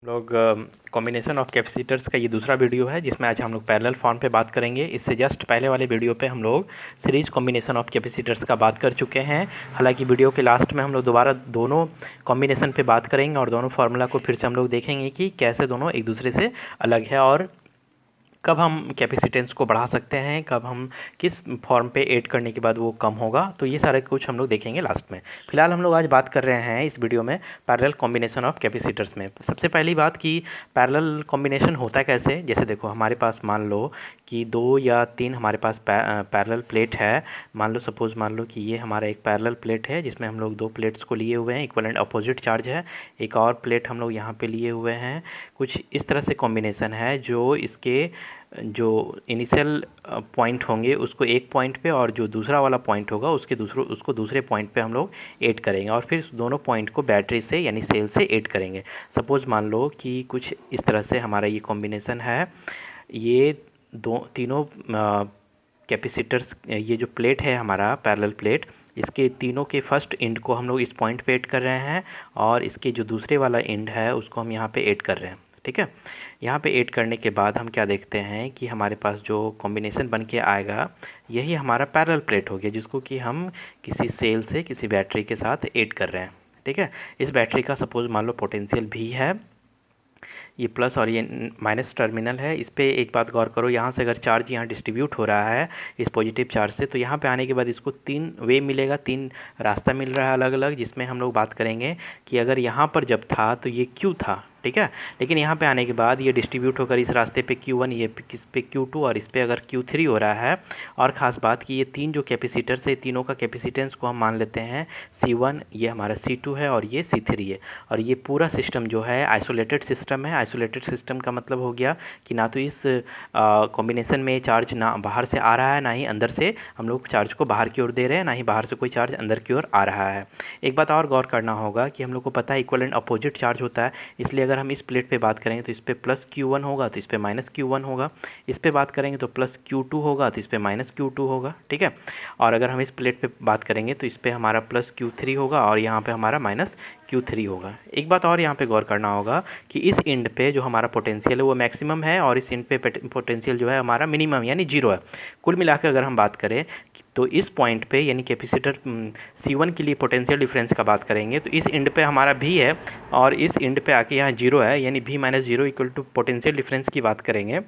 लोग combination of capacitors का ये दूसरा वीडियो है जिसमें आज हम लोग पैरेलल फॉर्म पे बात करेंगे। इससे जस्ट पहले वाले वीडियो पे हम लोग सीरीज कॉम्बिनेशन ऑफ कैपेसिटर्स का बात कर चुके हैं। हालांकि वीडियो के लास्ट में हम लोग दोबारा दोनों कॉम्बिनेशन पे बात करेंगे और दोनों फार्मूला को फिर से हम लोग देखेंगे कि कैसे दोनों एक दूसरे से अलग है और कब हम कैपेसिटेंस को बढ़ा सकते हैं, कब हम किस फॉर्म पे ऐड करने के बाद वो कम होगा। तो ये सारे कुछ हम लोग देखेंगे लास्ट में। फिलहाल हम लोग आज बात कर रहे हैं इस वीडियो में पैरेलल कॉम्बिनेशन ऑफ कैपेसिटर्स में। सबसे पहली बात कि पैरेलल कॉम्बिनेशन होता कैसे। जैसे देखो हमारे पास मान लो कि 2 या 3 हमारे पास पैरेलल प्लेट है। मान लो कि ये हमारा एक पैरेलल प्लेट है जिसमें हम लोग 2 प्लेट्स को लिए हुए हैं, इक्वलेंट अपोजिट चार्ज है। एक और प्लेट हम लोग यहाँ पे लिए हुए हैं। कुछ इस तरह से कॉम्बिनेशन है जो इसके जो इनिशियल पॉइंट होंगे उसको एक पॉइंट पे और जो दूसरा वाला पॉइंट होगा उसको दूसरे पॉइंट पे हम लोग ऐड करेंगे और फिर दोनों पॉइंट को बैटरी से यानी सेल से ऐड करेंगे। सपोज़ मान लो कि कुछ इस तरह से हमारा ये कॉम्बिनेशन है। ये तीनों कैपेसिटर्स, ये जो प्लेट है हमारा पैरेलल प्लेट, इसके तीनों के फर्स्ट एंड को हम लोग इस पॉइंट पे ऐड कर रहे हैं और इसके जो दूसरे वाला एंड है उसको हम यहाँ पे ऐड कर रहे हैं। ठीक है, यहाँ पे ऐड करने के बाद हम क्या देखते हैं कि हमारे पास जो कॉम्बिनेशन बन के आएगा यही हमारा पैरेलल प्लेट हो गया, जिसको कि हम किसी सेल से किसी बैटरी के साथ ऐड कर रहे हैं। ठीक है, इस बैटरी का सपोज़ मान लो पोटेंशियल भी है, ये प्लस और ये माइनस टर्मिनल है। इस पर एक बात गौर करो, यहाँ से अगर चार्ज यहाँ डिस्ट्रीब्यूट हो रहा है इस पॉजिटिव चार्ज से, तो यहाँ पे आने के बाद इसको 3 वे मिलेगा, 3 रास्ता मिल रहा है अलग अलग, जिसमें हम लोग बात करेंगे कि अगर यहाँ पर जब था तो ये क्यू था। ठीक है, लेकिन यहाँ पे आने के बाद ये डिस्ट्रीब्यूट होकर इस रास्ते पे Q1, ये किस पे Q2 और इस पे अगर Q3 हो रहा है। और ख़ास बात कि ये 3 जो कैपेसिटर्स है, तीनों का कैपेसिटेंस को हम मान लेते हैं C1, ये हमारा C2 है और ये C3 है। और ये पूरा सिस्टम जो है आइसोलेटेड सिस्टम है। आइसोलेटेड सिस्टम का मतलब हो गया कि ना तो इस कॉम्बिनेशन में चार्ज ना बाहर से आ रहा है, ना ही अंदर से हम लोग चार्ज को बाहर की ओर दे रहे हैं, ना ही बाहर से कोई चार्ज अंदर की ओर आ रहा है। एक बात और गौर करना होगा कि हम लोग को पता है इक्वलेंट अपोजिट चार्ज होता है, इसलिए अगर हम इस प्लेट पे बात करेंगे तो इस पे प्लस Q1 होगा तो इस पे माइनस Q1 होगा। इस पे बात करेंगे तो प्लस Q2 होगा तो इस पे माइनस Q2 होगा। ठीक है, और अगर हम इस प्लेट पे बात करेंगे तो इस पे हमारा प्लस Q3 होगा और यहाँ पे हमारा माइनस Q3 होगा। एक बात और यहाँ पे गौर करना होगा कि इस एंड पे जो हमारा पोटेंशियल है वो मैक्सिमम है और इस एंड पे पोटेंशियल जो है हमारा मिनिमम यानी 0 है। कुल मिलाकर अगर हम बात करें तो इस पॉइंट पे यानी कैपेसिटर C1 के लिए पोटेंशियल डिफरेंस का बात करेंगे तो इस एंड पे हमारा भी है और इस एंड पे आके यहाँ 0 है, यानी V minus 0 equal to potential difference की बात करेंगे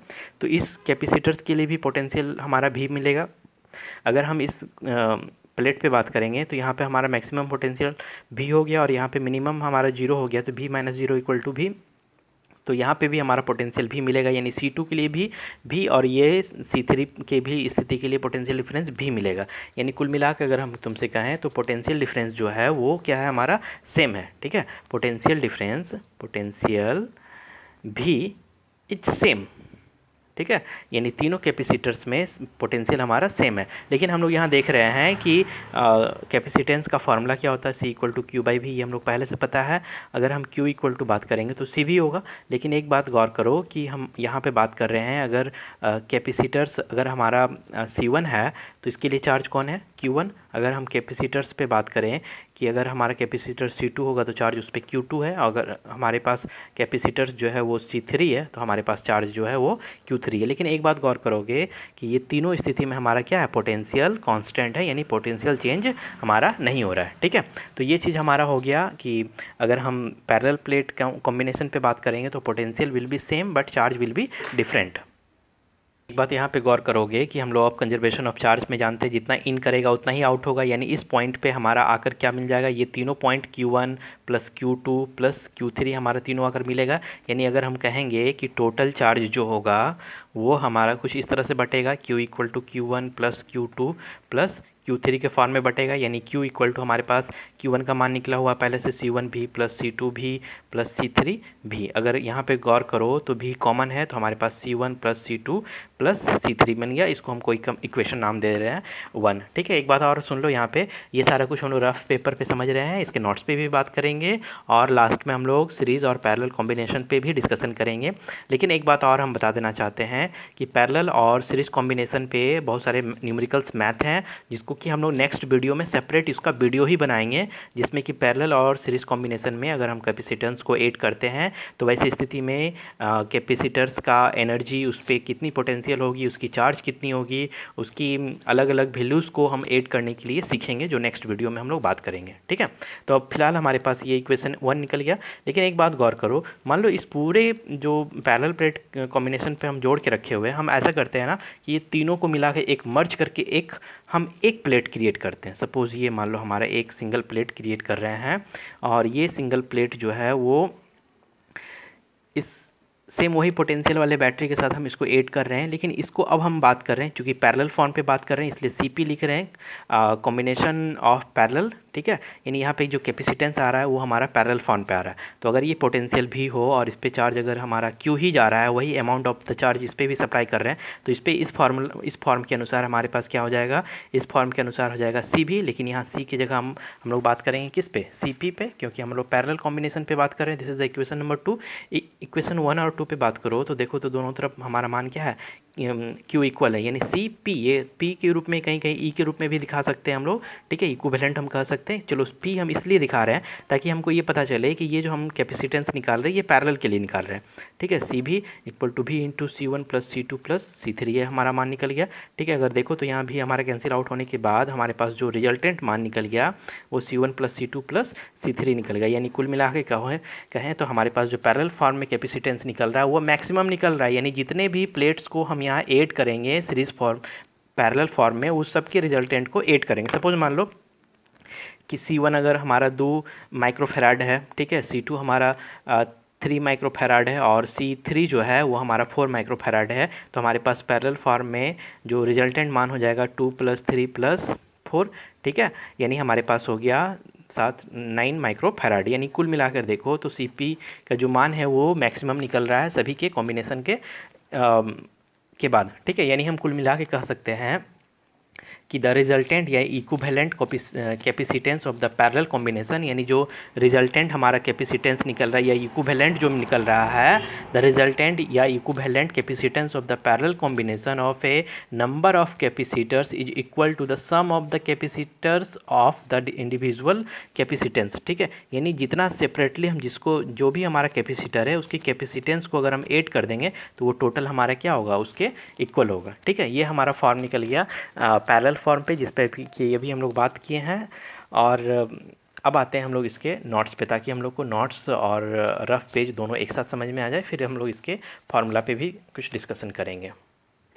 तो इस कैपेसिटर्स के लिए भी पोटेंशियल हमारा भी मिलेगा। अगर हम इस प्लेट पे बात करेंगे तो यहाँ पे हमारा मैक्सिमम पोटेंशियल भी हो गया और यहाँ पे मिनिमम हमारा 0 हो गया, तो V माइनस 0 इक्वल टू भी, तो यहाँ पे भी हमारा पोटेंशियल भी मिलेगा, यानी C2 के लिए भी और ये C3 के भी स्थिति के लिए पोटेंशियल डिफरेंस भी मिलेगा। यानी कुल मिला के अगर हम तुमसे कहें तो पोटेंशियल डिफरेंस जो है वो क्या है, हमारा सेम है। ठीक है, पोटेंशियल भी इट्स सेम। ठीक है, यानी तीनों कैपेसिटर्स में पोटेंशियल हमारा सेम है। लेकिन हम लोग यहाँ देख रहे हैं कि कैपेसिटेंस का फार्मूला क्या होता है, C equal to Q by V, ये हम लोग पहले से पता है। अगर हम Q इक्वल टू बात करेंगे तो C भी होगा। लेकिन एक बात गौर करो कि हम यहाँ पे बात कर रहे हैं अगर कैपेसिटर्स, अगर हमारा C1 है तो इसके लिए चार्ज कौन है, Q1। अगर हम कैपेसिटर्स पे बात करें कि अगर हमारा कैपेसिटर C2 होगा तो चार्ज उस पर Q2 है, अगर हमारे पास कैपेसिटर्स जो है वो C3 है तो हमारे पास चार्ज जो है वो Q3 है। लेकिन एक बात गौर करोगे कि ये तीनों स्थिति में हमारा क्या है, पोटेंशियल कांस्टेंट है, यानी पोटेंशियल चेंज हमारा नहीं हो रहा है। ठीक है, तो ये चीज़ हमारा हो गया कि अगर हम पैरेलल प्लेट कॉम्बिनेशन पे बात करेंगे तो potential will be same but charge will be different. एक बात यहाँ पे गौर करोगे कि हम law of conservation of charge में जानते हैं जितना इन करेगा उतना ही आउट होगा, यानी इस पॉइंट पे हमारा आकर क्या मिल जाएगा, ये तीनों point Q1 plus Q2 plus Q3 हमारा तीनों आकर मिलेगा। यानी अगर हम कहेंगे कि टोटल चार्ज जो होगा वो हमारा कुछ इस तरह से बटेगा, Q equal to Q1 plus Q2 plus Q3 के फॉर्म में बटेगा। यानी Q इक्वल टू हमारे पास Q1 का मान निकला हुआ पहले से C1 भी प्लस C2 भी प्लस C3 भी। अगर यहाँ पे गौर करो तो भी कॉमन है तो हमारे पास C1 plus C2 plus C3 बन गया। इसको हम कोई इक्वेशन नाम दे रहे हैं 1। ठीक है, एक बात और सुन लो, यहाँ पे ये सारा कुछ हम लोग रफ पेपर पे समझ रहे हैं, इसके नोट्स पे भी बात करेंगे और लास्ट में हम लोग सीरीज़ और पैरेलल कॉम्बिनेशन पे भी डिस्कशन करेंगे। लेकिन एक बात और हम बता देना चाहते हैं हैं कि पैरेलल और सीरीज कॉम्बिनेशन पे बहुत सारे न्यूमेरिकल्स मैथ हैं, जिसको कि हम लोग नेक्स्ट वीडियो में सेपरेट इसका वीडियो ही बनाएंगे, जिसमें कि पैरेलल और सीरीज कॉम्बिनेशन में अगर हम कैपेसिटेंस को ऐड करते हैं तो वैसी स्थिति में कैपेसिटर्स का एनर्जी, उस पर कितनी पोटेंशियल होगी, उसकी चार्ज कितनी होगी, उसकी अलग अलग वैल्यूज़ को हम ऐड करने के लिए सीखेंगे, जो नेक्स्ट वीडियो में हम लोग बात करेंगे। ठीक है, तो अब फिलहाल हमारे पास ये इक्वेशन 1 निकल गया। लेकिन एक बात गौर करो, मान लो इस पूरे जो पैरेलल प्लेट कॉम्बिनेशन पे हम जोड़ के रखे हुए हैं, हम ऐसा करते हैं ना कि ये तीनों को मिला के एक मर्ज करके हम एक प्लेट क्रिएट करते हैं। सपोज़ ये मान लो हमारा एक सिंगल प्लेट क्रिएट कर रहे हैं, और ये सिंगल प्लेट जो है वो इस सेम वही पोटेंशियल वाले बैटरी के साथ हम इसको ऐड कर रहे हैं। लेकिन इसको अब हम बात कर रहे हैं, चूँकि पैरेलल फॉर्म पे बात कर रहे हैं, इसलिए सीपी लिख रहे हैं, कॉम्बिनेशन ऑफ पैरेलल। ठीक है, यानी यहाँ पे जो कैपेसिटेंस आ रहा है वो हमारा पैरेलल फॉर्म पे आ रहा है। तो अगर ये पोटेंशियल भी हो और इस पे चार्ज अगर हमारा क्यू ही जा रहा है, वही अमाउंट ऑफ द चार्ज इस पर भी सप्लाई कर रहे हैं, तो इस पर इस फॉर्म के अनुसार हमारे पास क्या हो जाएगा, इस फॉर्म के अनुसार हो जाएगा सी भी। लेकिन यहाँ सी की जगह हम लोग बात करेंगे किस पे, सी पी पे, क्योंकि हम लोग पैरेलल कॉम्बिनेशन पे बात कर रहे हैं। This is the equation number 2। Equation 1 और 2 पे बात करो तो देखो तो दोनों तरफ हमारा मान क्या है, क्यू इक्वल है, यानी सी पी, ये पी के रूप में, कहीं कहीं ई के रूप में भी दिखा सकते हैं हम लोग। ठीक है, इक्विवेलेंट हम कह सकते हैं। चलो पी हम इसलिए दिखा रहे हैं ताकि हमको ये पता चले कि ये जो हम कैपेसिटेंस निकाल रहे हैं ये पैरेलल के लिए निकाल रहे हैं। ठीक है, सी भी इक्वल टू भी इंटू सी वन प्लस सी टू प्लस सी थ्री, ये हमारा मान निकल गया। ठीक है, अगर देखो तो यहाँ भी हमारा कैंसिल आउट होने के बाद हमारे पास जो रिजल्टेंट मान निकल गया वो सी वन प्लस सी टू प्लस सी थ्री निकल गया। यानी कुल मिला के कहें तो हमारे पास जो पैरेलल फॉर्म में कैपेसिटेंस निकल रहा है वो मैक्सिमम निकल रहा है। यानी जितने भी प्लेट्स को हम यहाँ ऐड करेंगे सीरीज फॉर्म, पैरेलल फॉर्म में, उस सब के रिजल्टेंट को ऐड करेंगे। सपोज मान लो कि C1 अगर हमारा 2 माइक्रोफेराड है, ठीक है, C2 हमारा 3 माइक्रोफेराड है, और C3 जो है वो हमारा 4 माइक्रोफेराड है। तो हमारे पास पैरेलल फॉर्म में जो रिजल्टेंट मान हो जाएगा 2 + 3 + 4। ठीक है, यानी हमारे पास हो गया 9 माइक्रोफेराड। यानी कुल मिलाकर देखो तो CP का जो मान है वो मैक्सिमम निकल रहा है सभी के कॉम्बिनेशन के बाद। ठीक है, यानी हम कुल मिला के कह सकते हैं कि द रिजल्टेंट या equivalent capacitance of the parallel combination, यानी जो रिजल्टेंट हमारा कैपेसिटेंस निकल रहा है या इक्विवेलेंट जो निकल रहा है, द रिजल्टेंट या equivalent capacitance of the parallel combination of a number of capacitors is equal to the sum of the capacitors of the individual capacitance. ठीक है, यानी जितना सेपरेटली हम जिसको जो भी हमारा कैपेसिटर है उसकी कैपेसिटेंस को अगर हम ऐड कर देंगे तो वो टोटल हमारा क्या होगा, उसके इक्वल होगा। ठीक है, ये हमारा फॉर्म निकल गया पैरेलल फॉर्म पे, जिस पे ये भी हम लोग बात किए हैं। और अब आते हैं हम लोग इसके नोट्स पे, ताकि हम लोग को नोट्स और रफ पेज दोनों एक साथ समझ में आ जाए। फिर हम लोग इसके फार्मूला पे भी कुछ डिस्कशन करेंगे।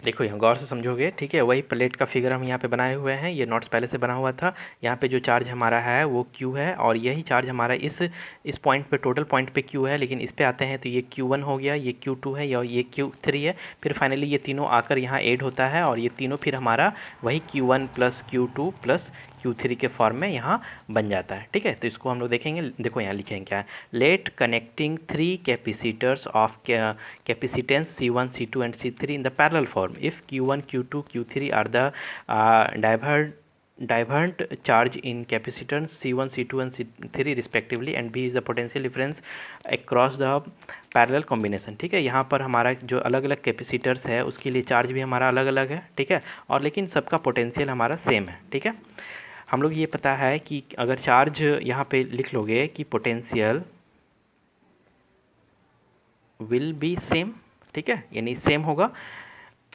देखो यहाँ गौर से समझोगे। ठीक है, वही प्लेट का फिगर हम यहाँ पे बनाए हुए हैं, ये नोट्स पहले से बना हुआ था। यहाँ पे जो चार्ज हमारा है वो Q है, और यही चार्ज हमारा इस पॉइंट पे, टोटल पॉइंट पे Q है। लेकिन इस पे आते हैं तो ये Q1 हो गया, ये Q2 है, या ये Q3 है। फिर फाइनली ये तीनों आकर यहाँ ऐड होता है, और ये तीनों फिर हमारा वही Q1 + Q2 + Q3 के फॉर्म में यहाँ बन जाता है। ठीक है, तो इसको हम लोग देखेंगे। देखो यहाँ लिखेंगे क्या है, let connecting 3 capacitors of capacitance C1, C2 and C3 in the parallel form if Q1, Q2, Q3 are the divergent charge in capacitance C1, C2 and C3 respectively, and B is the potential difference across the parallel combination. ठीक है, यहाँ पर हमारा जो अलग अलग capacitors है उसके लिए चार्ज भी हमारा अलग अलग है। ठीक है, और लेकिन सबका पोटेंशियल हमारा सेम है। ठीक है, हम लोग ये पता है कि अगर चार्ज यहाँ पे लिख लोगे कि पोटेंशियल विल बी सेम। ठीक है, यानी सेम होगा,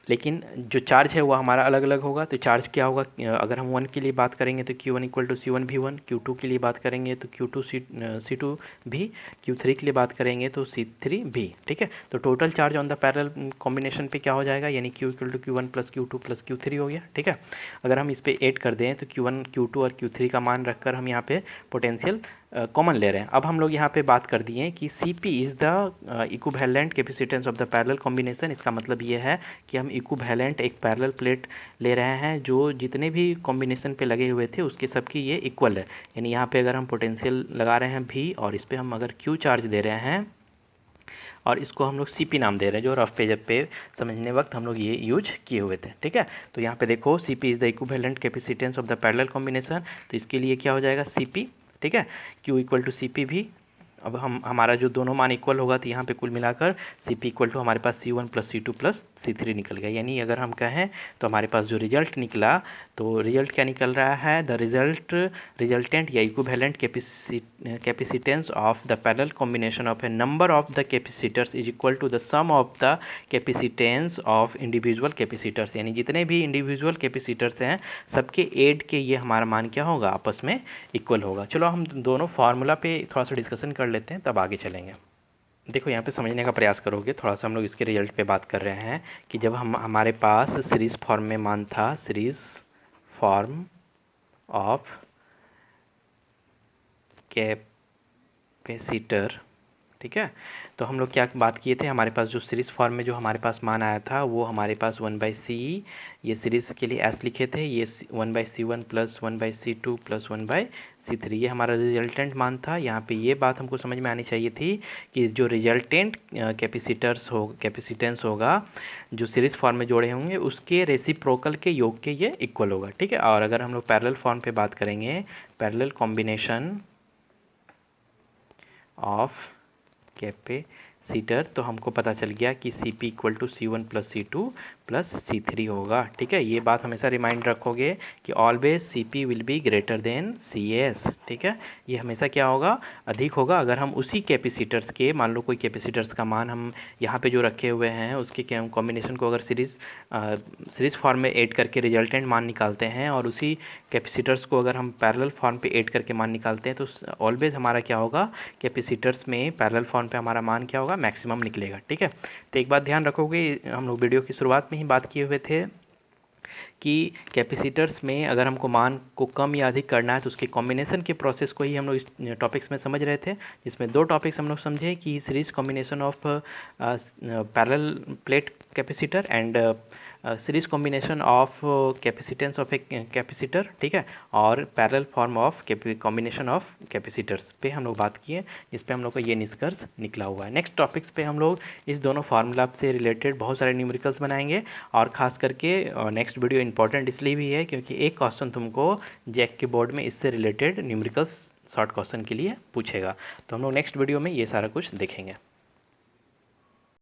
लेकिन जो चार्ज है वो हमारा अलग अलग होगा। तो चार्ज क्या होगा, अगर हम 1 के लिए बात करेंगे तो Q1 = C1V1, Q2 के लिए बात करेंगे तो Q2 C2 भी, Q3 के लिए बात करेंगे तो C3 भी। ठीक है, तो total charge on the parallel combination पे क्या हो जाएगा, यानी Q = Q1 + Q2 + Q3 हो गया। ठीक है, अगर हम इस पर ऐड कर दें तो Q1, Q2 और Q3 का मान रखकर हम यहाँ पे पोटेंशियल कॉमन ले रहे हैं। अब हम लोग यहाँ पे बात कर दिए कि CP is the equivalent capacitance of the parallel combination. इसका मतलब ये है कि हम इक्विवेलेंट एक पैरेलल प्लेट ले रहे हैं जो जितने भी कॉम्बिनेशन पे लगे हुए थे उसके सबकी ये इक्वल है। यानी यहाँ पे अगर हम पोटेंशियल लगा रहे हैं V, और इस पर हम अगर Q चार्ज दे रहे हैं, और इसको हम लोग CP नाम दे रहे हैं, जो रफ पेज पे समझने वक्त हम लोग ये यूज किए हुए थे। ठीक है, तो यहाँ पे देखो CP is the equivalent capacitance of the parallel combination, तो इसके लिए क्या हो जाएगा CP। ठीक है, Q = CP भी, अब हमारा जो दोनों मान इक्वल होगा तो यहाँ पे कुल मिलाकर Cp इक्वल टू हमारे पास C1 plus C2 plus C3 निकल गया। यानी अगर हम कहें तो हमारे पास जो रिजल्ट निकला, तो रिजल्ट क्या निकल रहा है, द रिजल्टेंट या equivalent capacitance of the parallel combination of a number of the capacitors is equal to the sum of the capacitance of individual capacitors. यानी जितने भी इंडिविजुअल कैपेसिटर्स हैं सबके एड के ये हमारा मान क्या होगा, आपस में इक्वल होगा। चलो हम दोनों फार्मूला पे थोड़ा सा डिस्कशन कर लेते हैं, तब आगे चलेंगे। देखो यहाँ पे समझने का प्रयास करोगे, थोड़ा सा हम लोग इसके रिजल्ट पे बात कर रहे हैं कि जब हमारे पास सीरीज़ फॉर्म में मान था, सीरीज़ फॉर्म ऑफ कैपेसिटर, ठीक है, तो हम लोग क्या बात किए थे, हमारे पास जो सीरीज़ फॉर्म में जो हमारे पास मान आया था वो हमारे पास 1/c, ये सीरीज़ के लिए s लिखे थे, ये 1/c1 plus 1/c2 plus 1/c3 ये हमारा रिजल्टेंट मान था। यहाँ पे ये बात हमको समझ में आनी चाहिए थी कि जो रिजल्टेंट कैपेसिटेंस होगा जो सीरीज़ फॉर्म में जोड़े होंगे उसके रेसिप्रोकल के योग के ये इक्वल होगा, ठीक है। और अगर हम लोग पैरेलल फॉर्म पे बात करेंगे, पैरेलल कॉम्बिनेशन ऑफ कैपेसिटर, तो हमको पता चल गया कि Cp equal to C1 plus C2 plus C3 होगा, ठीक है। ये बात हमेशा रिमाइंड रखोगे कि always Cp will be greater than Cs, ठीक है। ये हमेशा क्या होगा, अधिक होगा। अगर हम उसी कैपेसिटर्स के, मान लो कोई कैपेसिटर्स का मान हम यहाँ पे जो रखे हुए हैं उसके कॉम्बिनेशन को अगर सीरीज़ फॉर्म में ऐड करके रिजल्टेंट मान निकालते हैं और उसी कैपेसिटर्स को अगर हम पैरेलल फॉर्म पे ऐड करके मान निकालते हैं, तो ऑलवेज हमारा क्या होगा, कैपेसिटर्स में पैरेलल फॉर्म पे हमारा मान क्या होगा, मैक्सिमम निकलेगा, ठीक है। तो एक बात ध्यान रखोगे, हम लोग वीडियो की शुरुआत में ही बात किए हुए थे कि कैपेसिटर्स में अगर हमको मान को कम या अधिक करना है तो उसके कॉम्बिनेशन के प्रोसेस को ही हम लोग इस टॉपिक्स में समझ रहे थे, जिसमें दो टॉपिक्स हम लोग समझे कि series combination of parallel plate capacitor and series combination of capacitance of a capacitor, ठीक है, और parallel form of combination of capacitors पे हम लोग बात किए, जिस पे हम लोग का ये निष्कर्ष निकला हुआ है। नेक्स्ट टॉपिक्स पे हम लोग इस दोनों फार्मूला से रिलेटेड बहुत सारे न्यूमेरिकल्स बनाएंगे, और ख़ास करके नेक्स्ट वीडियो इंपॉर्टेंट इसलिए भी है क्योंकि एक क्वेश्चन तुमको जैक के बोर्ड में इससे रिलेटेड न्यूमेरिकल्स शॉर्ट क्वेश्चन के लिए पूछेगा। तो हम लोग नेक्स्ट वीडियो में ये सारा कुछ देखेंगे।